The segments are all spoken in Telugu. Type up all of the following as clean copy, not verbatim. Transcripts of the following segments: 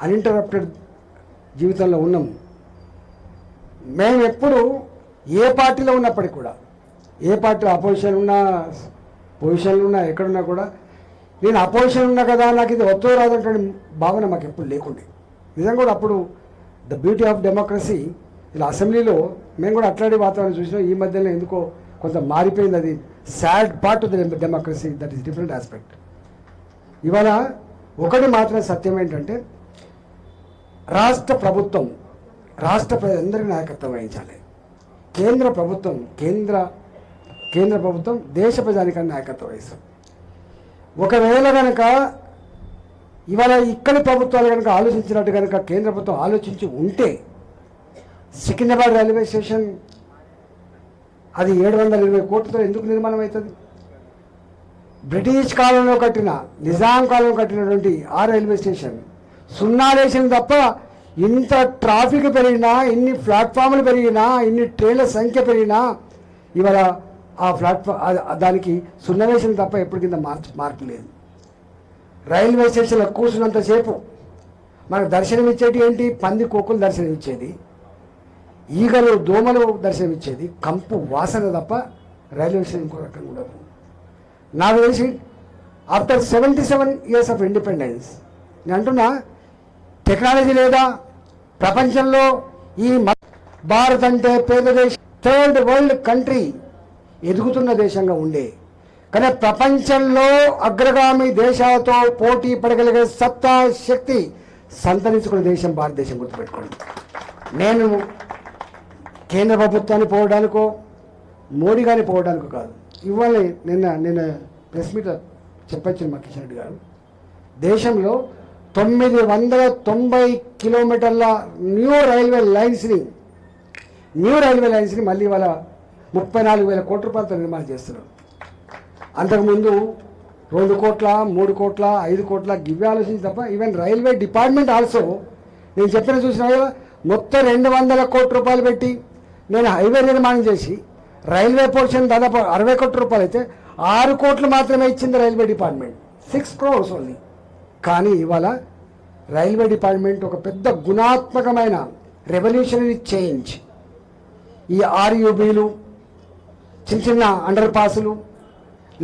అన్ఇంటరప్టెడ్ జీవితంలో ఉన్నాం. మేము ఎప్పుడు ఏ పార్టీలో ఉన్నప్పటికీ కూడా, ఏ పార్టీలో అపోజిషన్ ఉన్నా పొజిషన్లు ఉన్నా ఎక్కడున్నా కూడా నేను అపోజిషన్ ఉన్నా కదా నాకు ఇది వద్దో రాదంటే భావన మాకు ఎప్పుడు లేకుండే. నిజంగా కూడా అప్పుడు ద బ్యూటీ ఆఫ్ డెమోక్రసీ ఇలా అసెంబ్లీలో మేము కూడా అట్లాంటి వాతావరణం చూసినాం. ఈ మధ్యలో ఎందుకో కొంత మారిపోయింది. అది sad part of the democracy, that is different aspect. ఇవాళ ఒకటి మాత్రం సత్యం ఏంటంటే రాష్ట్ర ప్రభుత్వం రాష్ట్ర ప్రజలందరికీ నాయకత్వం వహించాలి. కేంద్ర ప్రభుత్వం దేశ ప్రజానికాన్ని నాయకత్వం వహిస్తాం. ఒకవేళ కనుక ఇవాళ ఇక్కడి ప్రభుత్వాలు కనుక ఆలోచించినట్టు కనుక కేంద్ర ప్రభుత్వం ఆలోచించి ఉంటే సికింద్రాబాద్ రైల్వే స్టేషన్ అది 720 కోట్లతో ఎందుకు నిర్మాణం అవుతుంది? బ్రిటిష్ కాలంలో కట్టిన, నిజాం కాలంలో కట్టినటువంటి ఆ రైల్వే స్టేషన్ సున్నా వేసింది తప్ప ఇంత ట్రాఫిక్ పెరిగినా, ఇన్ని ప్లాట్ఫామ్లు పెరిగినా, ఇన్ని ట్రైన్ల సంఖ్య పెరిగినా ఇవాళ ఆ దానికి సున్నా వేసింది తప్ప ఎప్పుడు కింద మార్పు లేదు. రైల్వే స్టేషన్లో కూర్చున్నంతసేపు మనకు దర్శనం ఇచ్చేటి ఏంటి? పంది కోకులు దర్శనం ఇచ్చేది, ఈగలు దోమలు దర్శనం ఇచ్చేది, కంపు వాసన తప్ప రైల్వే స్టేషన్ ఇంకో రకంగా ఉండదు. నాకు తెలిసి ఆఫ్టర్ 77 years ఆఫ్ ఇండిపెండెన్స్ నేను అంటున్నా, టెక్నాలజీ లేదా ప్రపంచంలో ఈ భారత్ అంటే పేద దేశం, థర్డ్ వరల్డ్ కంట్రీ, ఎదుగుతున్న దేశంగా ఉండే, కానీ ప్రపంచంలో అగ్రగామి దేశాలతో పోటీ పడగలిగే సత్తా శక్తి సంతరించుకున్న దేశం భారతదేశం. గుర్తుపెట్టుకోండి. నేను కేంద్ర ప్రభుత్వాన్ని పోవడానికో మోడీ గారిని పోవడానికో కాదు. ఇవాళ నిన్న ప్రెస్ మీట్ చెప్పొచ్చింది మా కిషన్ రెడ్డి గారు, దేశంలో 990 కిలోమీటర్ల న్యూ రైల్వే లైన్స్ని మళ్ళీ ఇవాళ 34,000 కోట్ల రూపాయలతో నిర్మాణం చేస్తున్నారు. అంతకుముందు 2 కోట్ల 3 కోట్ల 5 కోట్ల గివ్వే ఆలోచించి తప్ప ఈవెన్ రైల్వే డిపార్ట్మెంట్ ఆల్సో నేను చెప్పిన చూసిన కదా, మొత్తం 200 కోట్ల రూపాయలు పెట్టి నేను హైవే నిర్మాణం చేసి రైల్వే పోర్షన్ దాదాపు 60 కోట్ల రూపాయలు అయితే 6 కోట్లు మాత్రమే ఇచ్చింది రైల్వే డిపార్ట్మెంట్, 6 crores ఓన్లీ. కానీ ఇవాళ రైల్వే డిపార్ట్మెంట్ ఒక పెద్ద గుణాత్మకమైన రెవల్యూషనరీ చేంజ్. ఈ ఆర్యూబీలు, చిన్న చిన్న అండర్ పాసులు,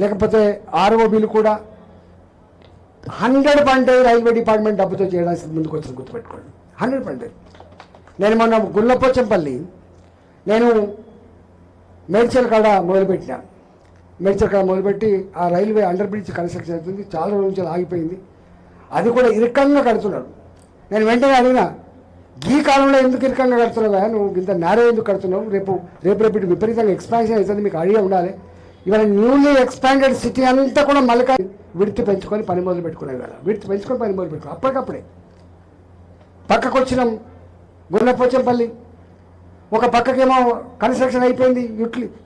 లేకపోతే ఆర్ఓబీలు కూడా 100% రైల్వే డిపార్ట్మెంట్ డబ్బుతో చేయడానికి ముందుకు వచ్చింది. గుర్తుపెట్టుకోండి, 100%. నేను మొన్న గుల్లపోచంపల్లి నేను మేడ్చల్ కాడ మొదలుపెట్టినా. మేడ్చల్ కాడ మొదలుపెట్టి ఆ రైల్వే అండర్ బ్రిడ్జ్ కన్స్ట్రక్షన్ అవుతుంది, చాలా రోజుల నుంచి ఆగిపోయింది. అది కూడా ఇరుకంగా కడుతున్నాడు. నేను వెంటనే అడిగినా, ఈ కాలంలో ఎందుకు ఇరుకంగా కడుతున్నావా, నువ్వు ఇంత నేరో ఎందుకు కడుతున్నావు? రేపు ఇటు విపరీతంగా ఎక్స్పాన్షన్ అవుతుంది, మీకు ఐడియా ఉండాలి. ఇవాళ న్యూలీ ఎక్స్పాండెడ్ సిటీ అంతా కూడా మళ్ళీ విడితి పెంచుకొని పని మొదలు పెట్టుకునే వేళ అప్పటికప్పుడే పక్కకు వచ్చినాం. గుల్లపోచంపల్లి ఒక పక్కకేమో కన్స్ట్రక్షన్ అయిపోయింది,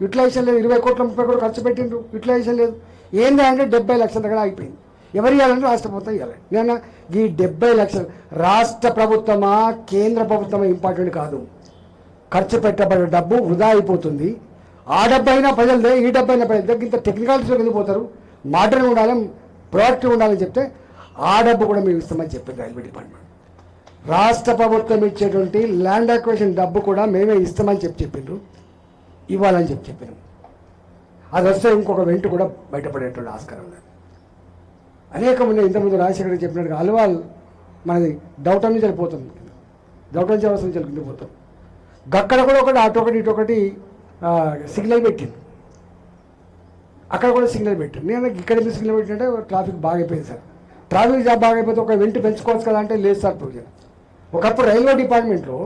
యూటిలైజేషన్ లేదు, 20 కోట్ల 30 కోట్లు ఖర్చు పెట్టిండ్రు, యూటిలైజేషన్ లేదు. ఏంది అంటే 70 లక్షల దగ్గర అయిపోయింది. ఎవరు ఇవ్వాలంటే రాష్ట్ర ప్రభుత్వం ఇవ్వాలి. నేను ఈ 70 లక్షలు రాష్ట్ర ప్రభుత్వమా కేంద్ర ప్రభుత్వమా ఇంపార్టెంట్ కాదు. ఖర్చు పెట్టబడే డబ్బు వృధా అయిపోతుంది. ఆ డబ్బు అయినా ప్రజలదే, ఈ డబ్బు అయినా ప్రజలదే. ఇంత టెక్నికాలిటీలో వెళ్ళిపోతారు, మోడర్న్ ఉండాలి, ప్రొడక్టివ్ ఉండాలని చెప్తే ఆ డబ్బు కూడా మేము ఇస్తామని చెప్పింది రైల్వే డిపార్ట్మెంట్. రాష్ట్ర ప్రభుత్వం ఇచ్చేటువంటి ల్యాండ్ అక్విజిషన్ డబ్బు కూడా మేమే ఇస్తామని చెప్పిండ్రు, ఇవ్వాలని చెప్పినాం. అది వస్తే ఇంకొక వెంట కూడా బయటపడేటువంటి ఆస్కారం లేదు. అనేక మంది ఇంతకుముందు రాజశేఖర్ చెప్పినట్టుగా అల్వాల్ మనది డౌటన్ నుంచి వెళ్ళిపోతుంది, డౌటన్ చౌరస్ నుంచి వెళ్ళిపోతాం. అక్కడ కూడా ఒకటి అటు ఒకటి ఇటు ఒకటి సిగ్నల్ పెట్టింది, అక్కడ కూడా సిగ్నల్ పెట్టింది. నేను ఇక్కడ ఎందుకు సిగ్నల్ పెట్టింటే ట్రాఫిక్ బాగా అయిపోయింది సార్. ట్రాఫిక్ జాబ్ బాగా అయిపోతే ఒక వెంట పెంచుకోవచ్చు కదా అంటే లేదు సార్. ఒకప్పుడు రైల్వే డిపార్ట్మెంట్లో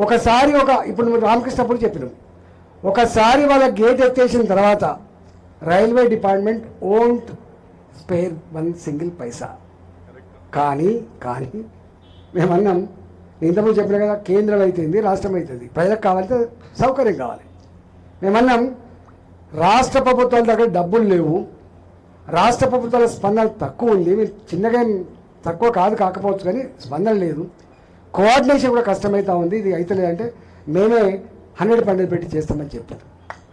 ఒకసారి ఇప్పుడు రామకృష్ణప్పుడు చెప్పినాం, ఒకసారి వాళ్ళ గేట్ ఎత్తేసిన తర్వాత railway department won't spare 1 single పైసా. కానీ మేమన్నాం, ఇంతకుముందు చెప్పినా కదా, కేంద్రం అవుతుంది రాష్ట్రం అవుతుంది, ప్రజలకు కావాలంటే సౌకర్యం కావాలి. మేమన్నాం, రాష్ట్ర ప్రభుత్వాల దగ్గర డబ్బులు లేవు, రాష్ట్ర ప్రభుత్వాల స్పందన తక్కువ ఉంది, చిన్నగా తక్కువ కాకపోవచ్చు కానీ స్పందన లేదు, కోఆర్డినేషన్ కూడా కష్టమవుతా ఉంది, ఇది అయితే లేదంటే మేమే 100% పెట్టి చేస్తామని చెప్పారు.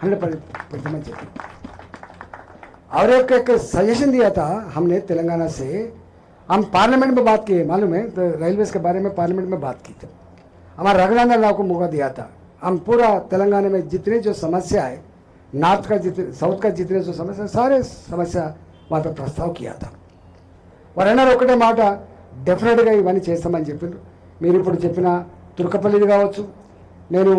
100% పెడతామని చెప్పారు. और एक सजेशन दिया था हमने तेलंगाना से, हम पार्लियामेंट में बात किए, मालूम है, तो रेलवेज के बारे में पार्लियामेंट में बात की थी। हमारा रघुनंदन राव को मौका दिया था। हम पूरा तेलंगाना में जितने जो समस्या है, नॉर्थ का जितने साउथ का जितने जो समस्या, सारे समस्या वहाँ पे प्रस्ताव किया था। వారు అన్నారు ఒకటే మాట, డెఫినెట్గా ఇవన్నీ చేస్తామని చెప్పారు. మీరు ఇప్పుడు చెప్పిన తుర్కపల్లిది కావచ్చు, నేను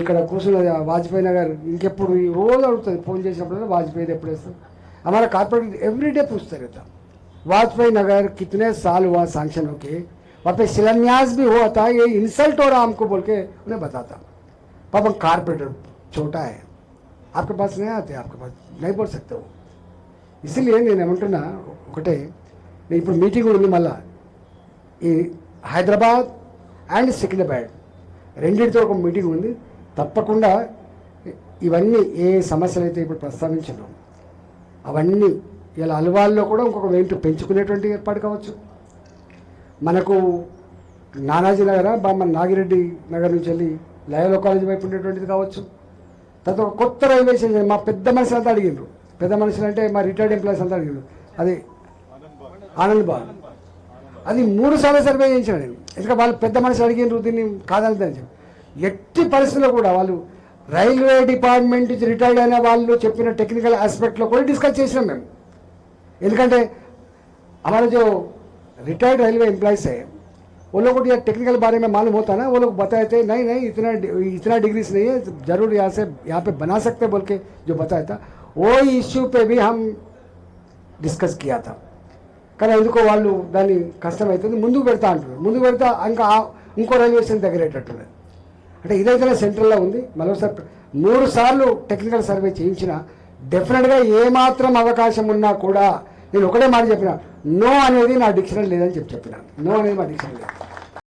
ఇక్కడ కూర్చున్న వాజ్పేయి నగర్ ఇంకెప్పుడు రోజు అడుగుతుంది, ఫోన్ చేసినప్పుడు వాజ్పేయి ఎప్పుడు వేస్తాం. हमारा कॉर्पोरेट एवरीडे पूछते रहता वाजपेयी नगर कितने साल हुआ सैंक्शन होके, वहाँ पे शिलान्यास भी हुआ था, ये इंसल्ट हो रहा हमको बोल के उन्हें बताता. पापा कारपोरेटर छोटा है, आपके पास नहीं आते, आपके पास नहीं बोल सकते वो. इसीलिए నేను ఏమంటున్నా ఒకటే, నేను ఇప్పుడు మీటింగ్ ఉంది మళ్ళా ఈ హైదరాబాద్ అండ్ సికింద్రాబాద్ రెండింటితో ఒక మీటింగ్ ఉంది. తప్పకుండా ఇవన్నీ ఏ సమస్యలు అయితే ఇప్పుడు ప్రస్తావించాను అవన్నీ ఇలా అలవాల్లో కూడా ఇంకొక వెంట పెంచుకునేటువంటి ఏర్పాటు కావచ్చు. మనకు నానాజీ నగర మన నాగిరెడ్డి నగర్ నుంచి వెళ్ళి లయోలా కాలేజ్ వైపు ఉండేటువంటిది కావచ్చు. తర్వాత ఒక కొత్త రైల్వే స్టేషన్ మా పెద్ద మనుషులు అంతా అడిగిండ్రు, పెద్ద మనుషులు అంటే మా రిటైర్డ్ ఎంప్లాయీస్ అంతా అడిగిండ్రు, అది ఆనంద్ బాగ్. అది 3 సార్లు సర్వే చేయించాను నేను, ఎందుకంటే వాళ్ళు పెద్ద మనుషులు అడిగిండ్రు, దీన్ని కాదని చెప్పి ఎట్టి పరిస్థితుల్లో కూడా వాళ్ళు రైల్వే డిపార్ట్మెంట్ నుంచి రిటైర్డ్ అయిన వాళ్ళు చెప్పిన టెక్నికల్ ఆస్पेक्टలో కూడా డిస్కస్ చేసినాం మేము. ఎందుకంటే हमारे जो रिटायर्ड रेलवे एम्प्लॉयज़ है वो लोग को ये टेक्निकल बारे में मालूम होता ना, वो लोग बताए थे नहीं नहीं इतना डिग्रीज नहीं है, जरूर यहाँ पे बना सकते बोल के जो बताया था, वो इश्यू पे भी हम डिस्कस किया था. కానీ ఎందుకో వాళ్ళు దాన్ని కష్టమవుతుంది ముందుకు పెడతా అంటారు, ముందుకు పెడతా ఇంకా ఇంకో రైల్వే స్టేషన్ దగ్గరేటట్టున్నది. అంటే ఇదైతే సెంట్రల్లో ఉంది. మరోసారి 3 సార్లు టెక్నికల్ సర్వే చేయించిన డెఫినెట్గా ఏమాత్రం అవకాశం ఉన్నా కూడా నేను ఒకటే మాట చెప్పిన, నో అనేది నా డిక్షనరీ లేదని చెప్పిన, నో అనేది మా డిక్షనరీ లేదు.